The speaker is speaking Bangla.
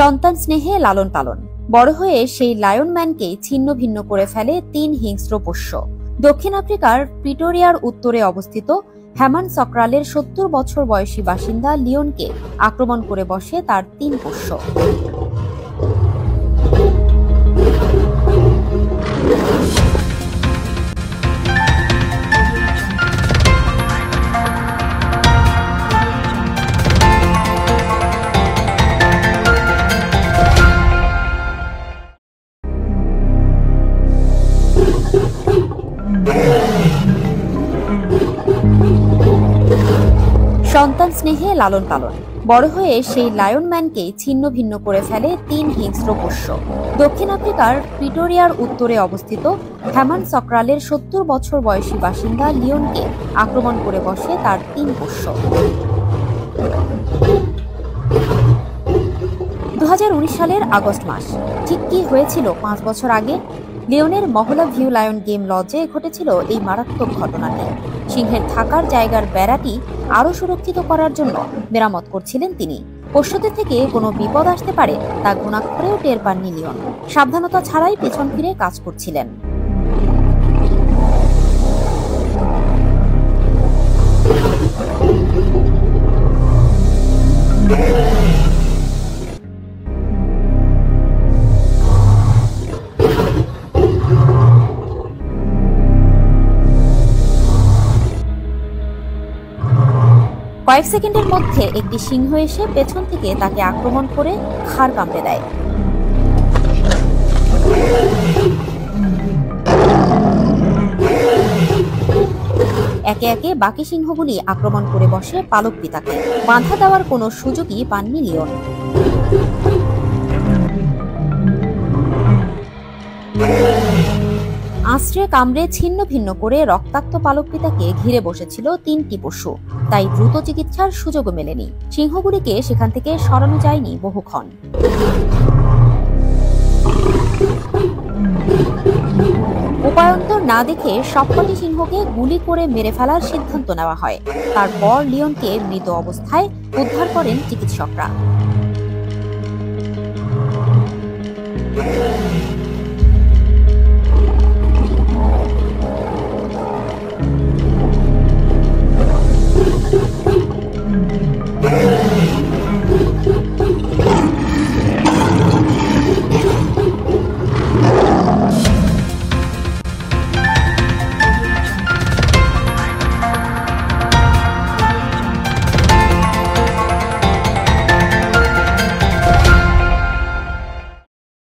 সন্তান স্নেহে লালন পালন, বড় হয়ে সেই লায়ন ম্যানকে ছিন্ন ভিন্ন করে ফেলে ৩ হিংস্র পোষ্য। দক্ষিণ আফ্রিকার প্রিটোরিয়ার উত্তরে অবস্থিত হ্যামান সক্রালের ৭০ বছর বয়সী বাসিন্দা লিওনকে আক্রমণ করে বসে তার ৩ পোষ্য। সন্তান স্নেহে লালন পালন, বড় হয়ে সেই লায়ন ম্যানকে ছিন্ন ভিন্ন করে ফেলে ৩ হিংস্র পোষ্য। দক্ষিণ আফ্রিকার প্রিটোরিয়ার উত্তরে অবস্থিত হ্যামান সক্রালের ৭০ বছর বয়সী বাসিন্দা লিওনকে আক্রমণ করে বসে তার ৩ পোষ্য। ২০১৯ সালের আগস্ট মাস। ঠিক কি হয়েছিল ৫ বছর আগে? লিওনের মহলা ভিউ লায়ন গেম লজে ঘটেছিল এই মারাত্মক ঘটনাটি। সিংহের থাকার জায়গার বেড়াটি আরও সুরক্ষিত করার জন্য মেরামত করছিলেন তিনি। পোষ্যদের থেকে কোনো বিপদ আসতে পারে তা ঘুণাক্ষরেও টের পাননি লিওন। সাবধানতা ছাড়াই পেছন ফিরে কাজ করছিলেন। কয়েক সেকেন্ডের মধ্যে একটি সিংহ এসে পেছন থেকে তাকে আক্রমণ করে ঘাড় কামড়ে দেয়। একে একে বাকি সিংহগুলি আক্রমণ করে বসে পালক পিতাকে। বাধা দেওয়ার কোনো সুযোগই পাননি লিওন। আঁচড়ে কামড়ে ছিন্ন ভিন্ন করে রক্তাক্ত পালক পিতাকে ঘিরে বসেছিল ৩টি পশু। তাই দ্রুত চিকিৎসার সুযোগও মেলেনি। সিংহগুলিকে সেখান থেকে সরানো যায়নি বহুক্ষণ। উপায়ন্তর না দেখে সবকটি সিংহকে গুলি করে মেরে ফেলার সিদ্ধান্ত নেওয়া হয়। তারপর লিওনকে মৃত অবস্থায় উদ্ধার করেন চিকিৎসকরা।